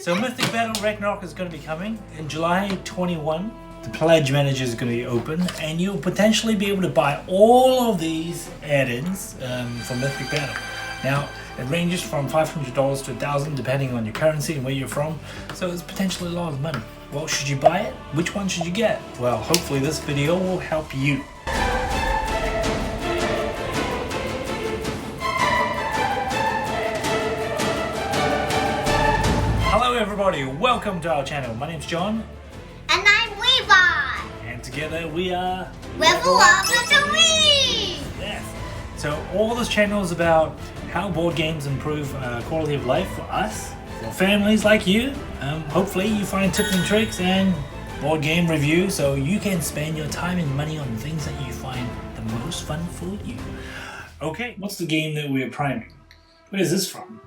So Mythic Battle Ragnarok is going to be coming in July 21. The Pledge Manager is going to be open and you'll potentially be able to buy all of these add-ins from Mythic Battle. Now, it ranges from $500 to $1,000 depending on your currency and where you're from, so it's potentially a lot of money. Well, should you buy it? Which one should you get? Well, hopefully this video will help you. Hello everybody, welcome to our channel. My name's Jon. And I'm Levi. And together we are... Level Up with Lee! Yes. So all this channel is about how board games improve quality of life for us, for families like you. Hopefully you find tips and tricks and board game reviews so you can spend your time and money on things that you find the most fun for you. Okay, what's the game that we're priming? Where is this from?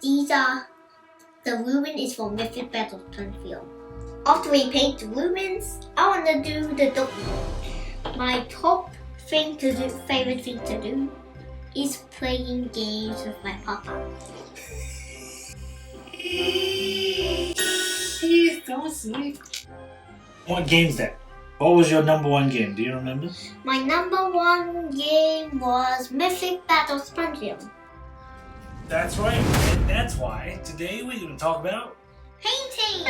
These are... The lumen is for Mythic Battles Pantheon. After we paint the lumens, I want to do the dark mode. My top favorite thing to do is playing games with my papa. He's so sweet. What game's that? What was your number one game? Do you remember? My number one game was Mythic Battles Pantheon. That's right, and that's why today we're going to talk about Painting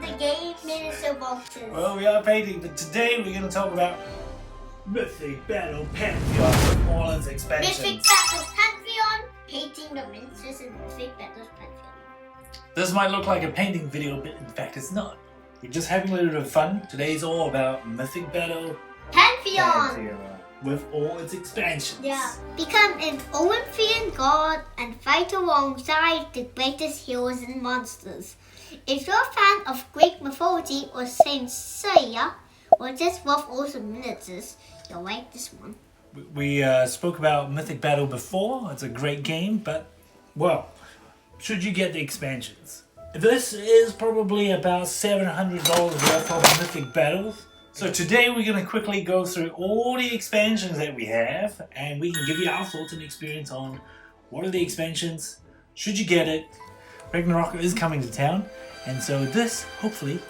the game miniature boxes. Well, we are painting, but today we're going to talk about Mythic Battle Pantheon with all its expansions. Mythic Battles Pantheon, painting the miniatures in Mythic Battles Pantheon. This might look like a painting video, but in fact it's not. We're just having a little bit of fun. Today's all about Mythic Battle Pantheon. With all its expansions. Yeah. Become an Olympian god and fight alongside the greatest heroes and monsters. If you're a fan of Greek mythology or Saint Seiya, or just love awesome miniatures, you'll like this one. We spoke about Mythic Battle before. It's a great game, but, well, should you get the expansions? This is probably about $700 worth of Mythic Battles. So today we're going to quickly go through all the expansions that we have and we can give you our thoughts and experience on what are the expansions, should you get it. Ragnarok is coming to town and so this hopefully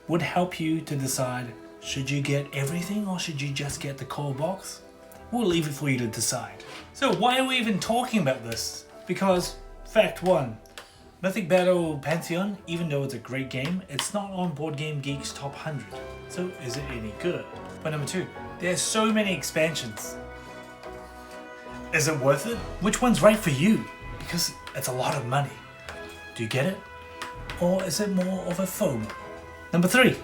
would help you to decide should you get everything or should you just get the core box. We'll leave it for you to decide. So why are we even talking about this? Because fact one, Mythic Battle Pantheon, even though it's a great game, it's not on Board Game Geek's top 100. So is it any good? But number two, there's so many expansions. Is it worth it? Which one's right for you? Because it's a lot of money. Do you get it? Or is it more of a FOMO? Number three,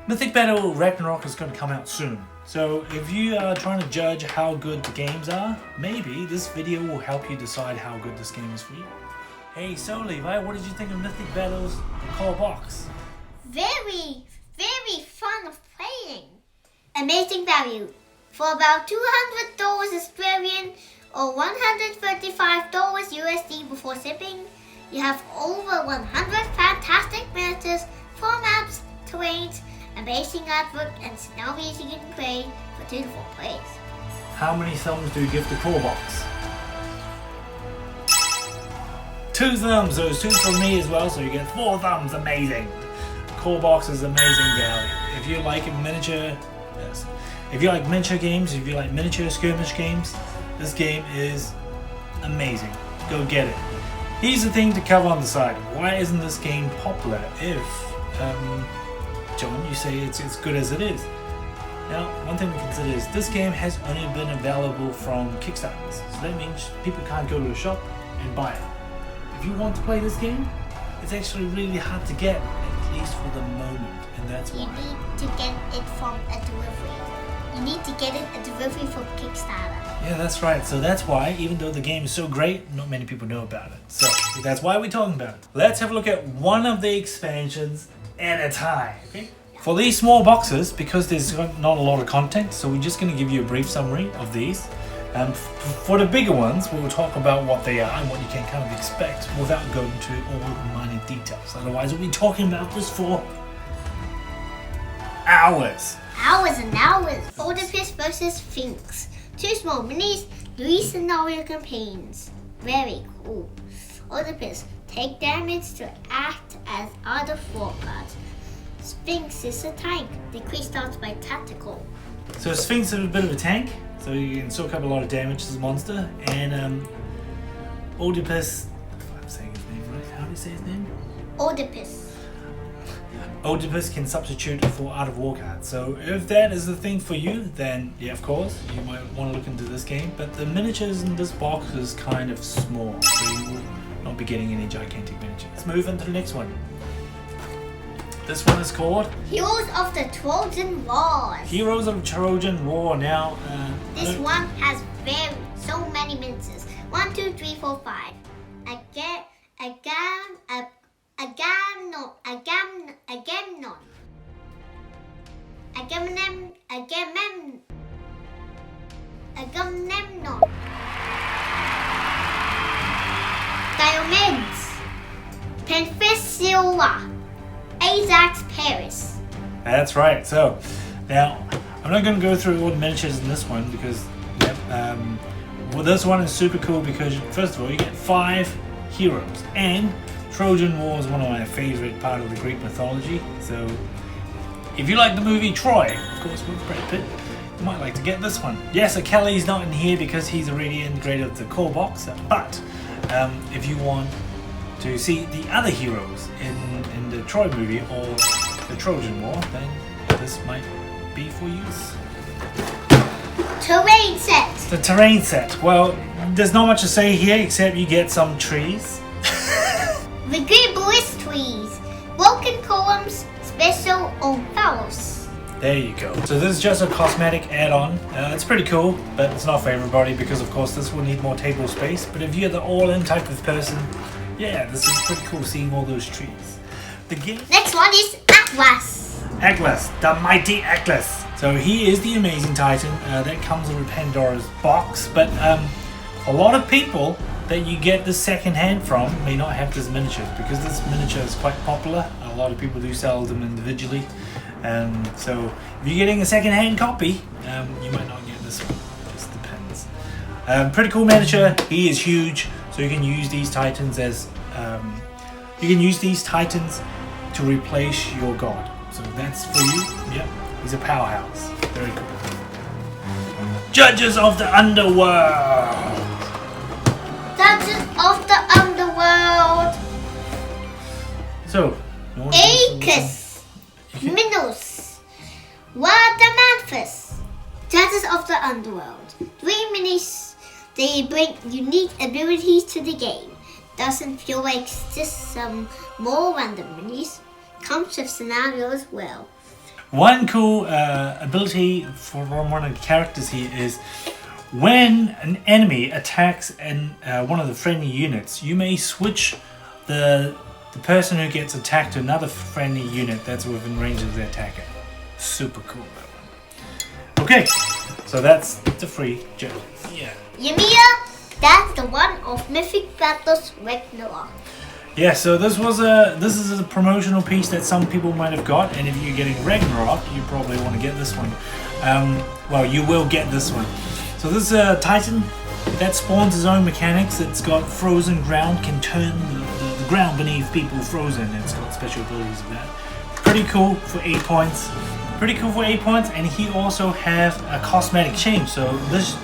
Mythic Battle Ragnarok is going to come out soon. So if you are trying to judge how good the games are, maybe this video will help you decide how good this game is for you. Hey, so Levi, what did you think of Mythic Battle's core box? Very fun of playing. Amazing value. For about $200 Australian or $135 USD before shipping, you have over 100 fantastic miniatures, floor maps, terrains, amazing artwork, and scenarios you can play for 2 to 4 players. How many thumbs do you give the core box? 2 thumbs, those 2 from me as well, so you get 4 thumbs, amazing. Core box is amazing value. If you like miniature, yes. If you like miniature games, if you like miniature skirmish games, this game is amazing. Go get it. Here's the thing to cover on the side. Why isn't this game popular if, Jon, you say it's good as it is? Now, one thing to consider is this game has only been available from Kickstarters. So that means people can't go to a shop and buy it. If you want to play this game, it's actually really hard to get, at least for the moment, and that's why. You need to get it from a delivery. You need to get it a delivery from Kickstarter. Yeah, that's right. So that's why, even though the game is so great, not many people know about it. So that's why we're talking about it. Let's have a look at one of the expansions at a time. Okay? For these small boxes, because there's not a lot of content, so we're just going to give you a brief summary of these. For the bigger ones, we'll talk about what they are and what you can kind of expect without going to all the minor details. Otherwise, we'll be talking about this for hours. Hours and hours. Oedipus versus Sphinx. 2 small minis, 3 scenario campaigns. Very cool. Oedipus, take damage to act as other foreguards. Sphinx is a tank. Decrease starts by tactical. So Sphinx is a bit of a tank, so you can soak up a lot of damage as a monster. And Oedipus, if I'm saying his name right, how do you say his name? Oedipus. Oedipus can substitute for Art of War cards. So if that is the thing for you, then yeah, of course, you might want to look into this game. But the miniatures in this box is kind of small, so you will not be getting any gigantic miniatures. Let's move into the next one. This one is called Heroes of the Trojan Wars. Heroes of Trojan War. Now, this one has so many miniatures. 1, 2, 3, 4, 5. Agamemnon. Diomedes. Penthesilea. Ajax Paris. That's right. So now I'm not going to go through all the miniatures in this one because well, this one is super cool because first of all you get 5 heroes, and Trojan War is one of my favorite part of the Greek mythology. So if you like the movie Troy, of course with Brad Pitt, you might like to get this one. Yes, Achilles not in here because he's already integrated with the core box, but if you want to see the other heroes in the Troy movie or the Trojan War, then this might be for use. Terrain set. The terrain set. Well, there's not much to say here except you get some trees. The Griboulis trees. Broken columns, special Ophalos. There you go. So this is just a cosmetic add-on. It's pretty cool, but it's not for everybody because of course this will need more table space. But if you're the all-in type of person, yeah, this is pretty cool seeing all those trees. The game. Next one is Atlas. Atlas, the mighty Atlas. So he is the amazing Titan that comes with Pandora's box, but a lot of people that you get the second hand from may not have this miniature because this miniature is quite popular. A lot of people do sell them individually. So if you're getting a second hand copy, you might not get this one. It just depends. Pretty cool miniature. He is huge. So you can use these titans as to replace your god. So that's for you. Yep, he's a powerhouse. Very cool. Judges of the Underworld. Judges of the Underworld. So, Aecus, Minos, Rhadamanthus. Judges of the Underworld. 3 minis. They bring unique abilities to the game. Doesn't feel like just some more random minis. Comes with scenario as well. One cool ability from one of the characters here is when an enemy attacks one of the friendly units, you may switch the person who gets attacked to another friendly unit that's within range of the attacker. Super cool, that one. Okay, so that's the free joke. Yeah. YMIR, that's the one of Mythic Battles Ragnarok. Yeah, so this is a promotional piece that some people might have got, and if you're getting Ragnarok, you probably want to get this one. Well, you will get this one. So this is a Titan that spawns his own mechanics. It's got frozen ground, can turn the ground beneath people frozen. It's got special abilities of that. Pretty cool for 8 points. And he also has a cosmetic change. So this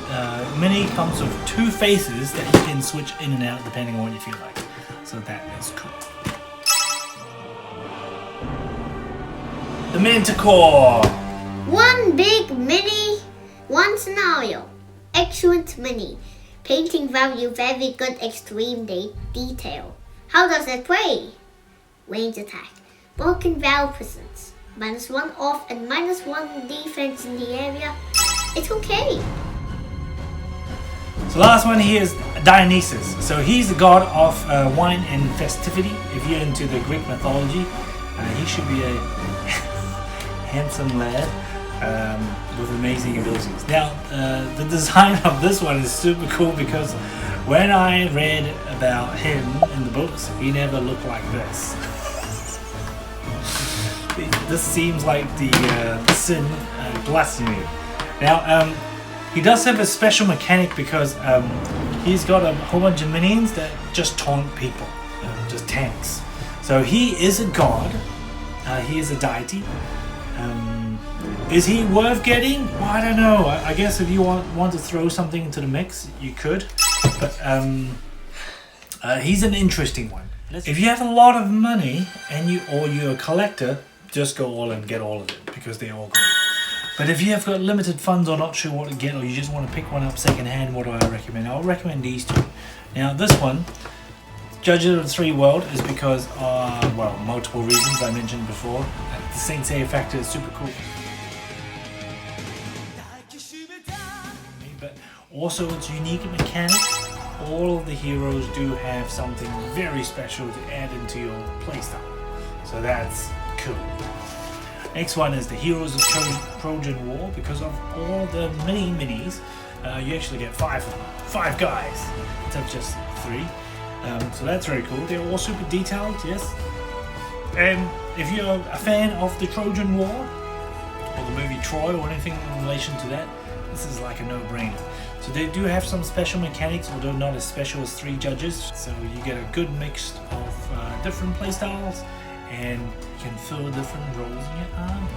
mini comes with 2 faces that you can switch in and out depending on what you feel like. So that is cool. The Manticore. 1 big mini, 1 scenario. Excellent mini. Painting value very good extreme detail. How does it play? Range attack. Broken valve presence. -1 off and -1 defense in the area. It's okay. So last one here is Dinoysus. So he's the god of wine and festivity. If you're into the Greek mythology, he should be a handsome lad with amazing abilities. Now, the design of this one is super cool because when I read about him in the books, he never looked like this. This seems like the sin blasphemy. Now, he does have a special mechanic because he's got a whole bunch of minions that just taunt people, just tanks. So he is a god, he is a deity. Is he worth getting? Well, I don't know. I guess if you want to throw something into the mix, you could. But he's an interesting one. If you have a lot of money and you're a collector, just go all and get all of it because they're all great. But if you have got limited funds or not sure what to get, or you just want to pick one up second hand, what do I recommend? I'll recommend these two. Now this one, Judges of the Three World, is because well, multiple reasons I mentioned before. The Saint Seiya factor is super cool. But also its unique mechanics. All of the heroes do have something very special to add into your playstyle. So that's cool. Next one is the Heroes of Trojan War. Because of all the mini minis, you actually get 5 of them. 5 guys instead of just 3. So that's very cool. They're all super detailed, yes. And if you're a fan of the Trojan War, or the movie Troy, or anything in relation to that, this is like a no-brainer. So they do have some special mechanics, although not as special as 3 judges. So you get a good mix of different playstyles, and you can fill different roles in your army.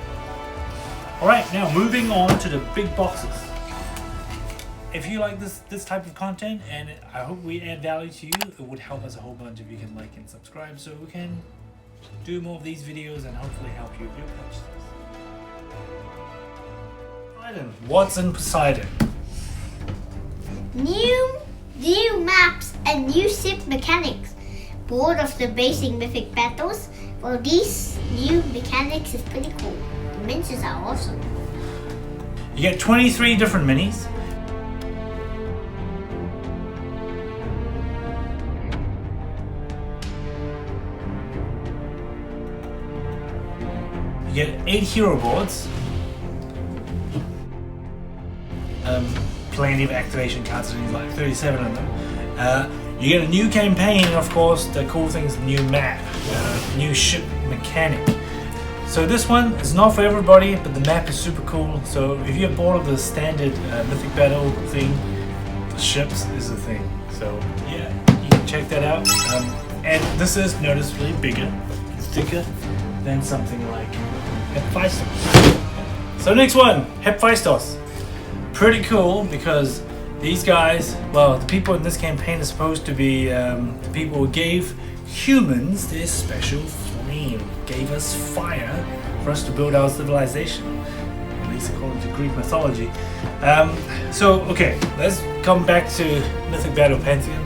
Alright, now moving on to the big boxes. If you like this type of content, and I hope we add value to you, it would help us a whole bunch if you can like and subscribe so we can do more of these videos and hopefully help you with your purchases. Poseidon. What's in Poseidon? New maps and new ship mechanics. Bored of the basic mythic battles? Well, these new mechanics is pretty cool. The miniatures are awesome. You get 23 different minis. You get 8 hero boards. Plenty of activation cards, and like 37 of them. You get a new campaign, and of course the cool thing is new map, new ship mechanic. So this one is not for everybody, but the map is super cool. So if you're bored of the standard Mythic Battle thing, the ships is the thing. So yeah, you can check that out. And this is noticeably bigger, thicker than something like Hephaistos. So next one, Hephaistos. Pretty cool because these guys, well, the people in this campaign are supposed to be the people who gave humans this special flame, gave us fire for us to build our civilization, at least according to Greek mythology. So, okay, let's come back to Mythic Battles Pantheon.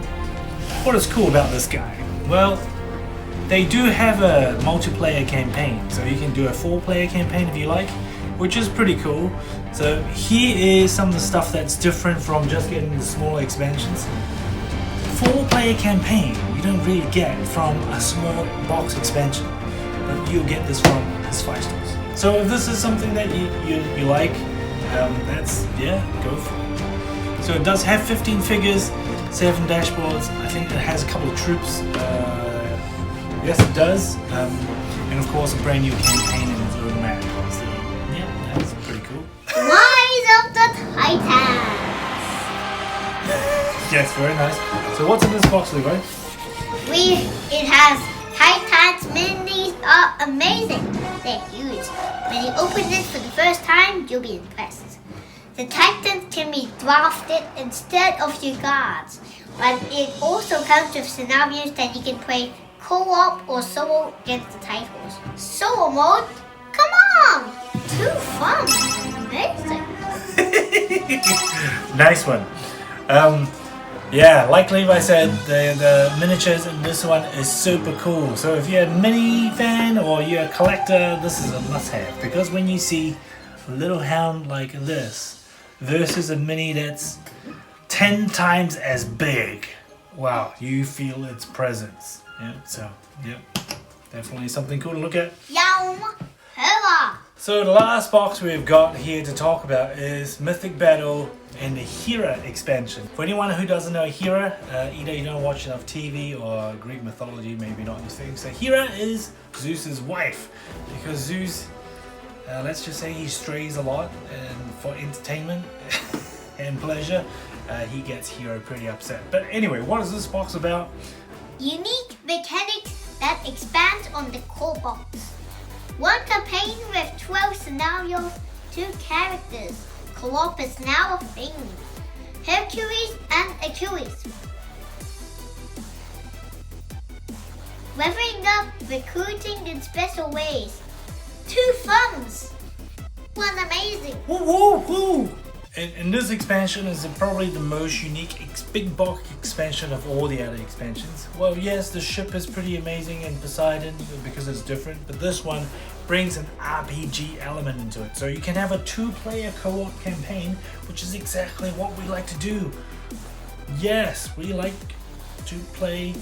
What is cool about this guy? Well, they do have a multiplayer campaign, so you can do a 4-player campaign if you like, which is pretty cool. So here is some of the stuff that's different from just getting the smaller expansions. 4-player campaign you don't really get from a small box expansion, but you'll get this from Hephaistos. So if this is something that you like, that's, yeah, go for it. So it does have 15 figures, 7 dashboards. I think it has a couple of troops. Yes, it does. And of course a brand new campaign in its own map. So yeah, that's pretty cool. Rise of the Titans! Yes, very nice. So what's in this box, Levi? It has Titans. Minis are amazing. They're huge. When you open it for the first time, you'll be impressed. The Titans can be drafted instead of your guards, but it also comes with scenarios that you can play co-op or solo against the Titans. Solo mode? Come on! Too fun! Amazing! Nice one. Yeah, like Levi said, the miniatures in this one is super cool. So if you're a mini fan or you're a collector, this is a must-have. Because when you see a little hound like this versus a mini that's 10 times as big, wow, you feel its presence. Yeah, so, yep, definitely something cool to look at. Yum! Hurrah! So the last box we've got here to talk about is Mythic Battle and the Hera expansion. For anyone who doesn't know Hera, either you don't watch enough TV or Greek mythology, maybe not your thing. So Hera is Zeus's wife, because Zeus, let's just say he strays a lot and for entertainment and pleasure, he gets Hero pretty upset. But anyway, what is this box about? Unique mechanics that expand on the core box. One campaign with 12 scenarios, 2 characters. Co-op is now a thing. Hercules and Achilles. Leveling up, recruiting in special ways. 2 funds. One amazing. Woo woo woo! And this expansion is probably the most unique big box expansion of all the other expansions. Well, yes, the ship is pretty amazing in Poseidon because it's different, but this one brings an RPG element into it. So you can have a 2-player co-op campaign, which is exactly what we like to do. Yes, we like to play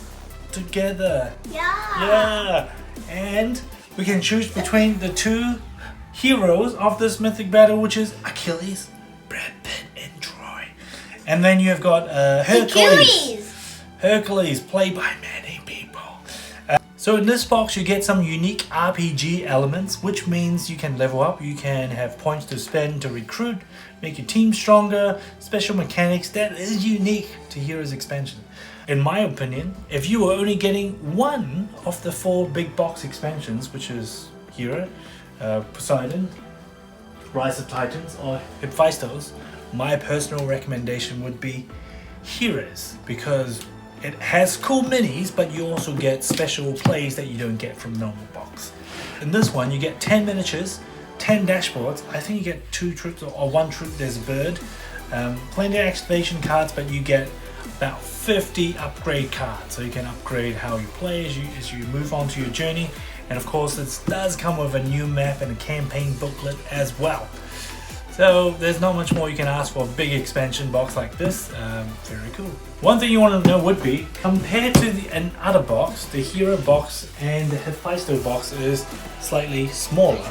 together. Yeah. And we can choose between the 2 heroes of this mythic battle, which is Achilles, Brad Pitt, and Troy. And then you've got Hercules, played by many people. So in this box you get some unique RPG elements, which means you can level up, you can have points to spend to recruit, make your team stronger, special mechanics that is unique to Heroes expansion. In my opinion, if you were only getting one of the 4 big box expansions, which is Hero, Poseidon, Rise of Titans, or Hephaistos, my personal recommendation would be Heroes, because it has cool minis, but you also get special plays that you don't get from normal box. In this one, you get 10 miniatures, 10 dashboards. I think you get 2 troops or 1 troop. There's a bird, plenty of activation cards, but you get about 50 upgrade cards, so you can upgrade how you play as you move on to your journey. And of course, this does come with a new map and a campaign booklet as well. So there's not much more you can ask for a big expansion box like this. Very cool. One thing you want to know would be, compared to another box, the Hero box and the Hephaistos box is slightly smaller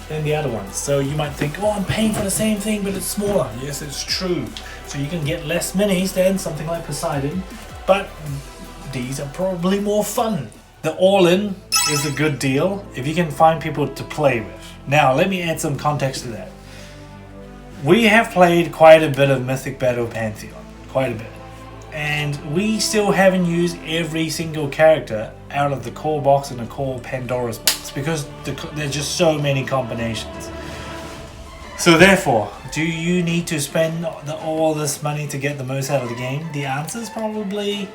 than the other ones. So you might think, oh, I'm paying for the same thing, but it's smaller. Yes, it's true. So you can get less minis than something like Poseidon, but these are probably more fun. The all-in is a good deal if you can find people to play with. Now, let me add some context to that. We have played quite a bit of Mythic Battles Pantheon, quite a bit. And we still haven't used every single character out of the core box and the core Pandora's box, because there's just so many combinations. So therefore, do you need to spend all this money to get the most out of the game? The answer is probably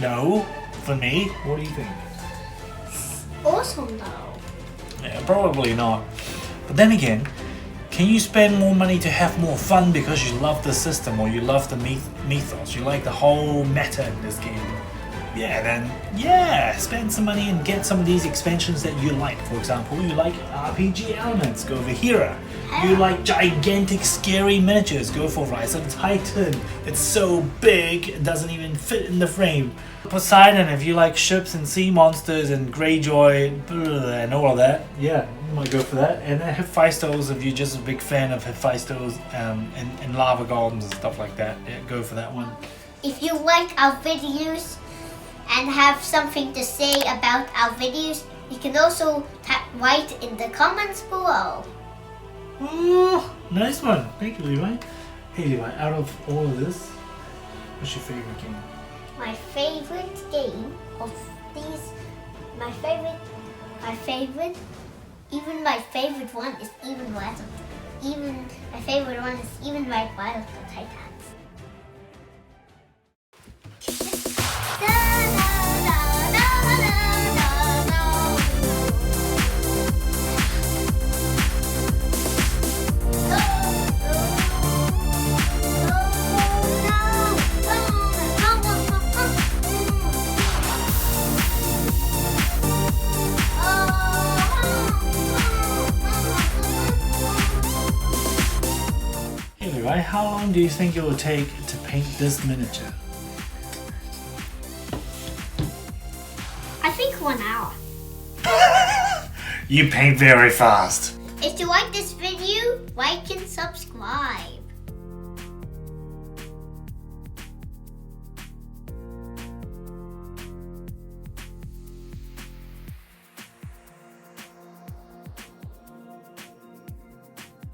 no. For me, what do you think? Also no. Yeah, probably not. But then again, can you spend more money to have more fun because you love the system or you love the mythos, you like the whole meta in this game? Yeah, then yeah, spend some money and get some of these expansions that you like. For example, you like RPG elements, go for Hero. You like gigantic scary miniatures, go for Rise of Titan. It's so big, it doesn't even fit in the frame. Poseidon, if you like ships and sea monsters and Greyjoy and all of that, yeah, you might go for that. And then Hephaistos, if you're just a big fan of Hephaistos and lava golems and stuff like that, yeah, go for that one. If you like our videos and have something to say about our videos, you can also write in the comments below. Oh, nice one. Thank you, Levi. Hey, Levi, out of all of this, what's your favorite game? My favorite game of these, my favorite, even my favorite one is Rise of the Titans. How long do you think it will take to paint this miniature? I think 1 hour. You paint very fast. If you like this video, like and subscribe.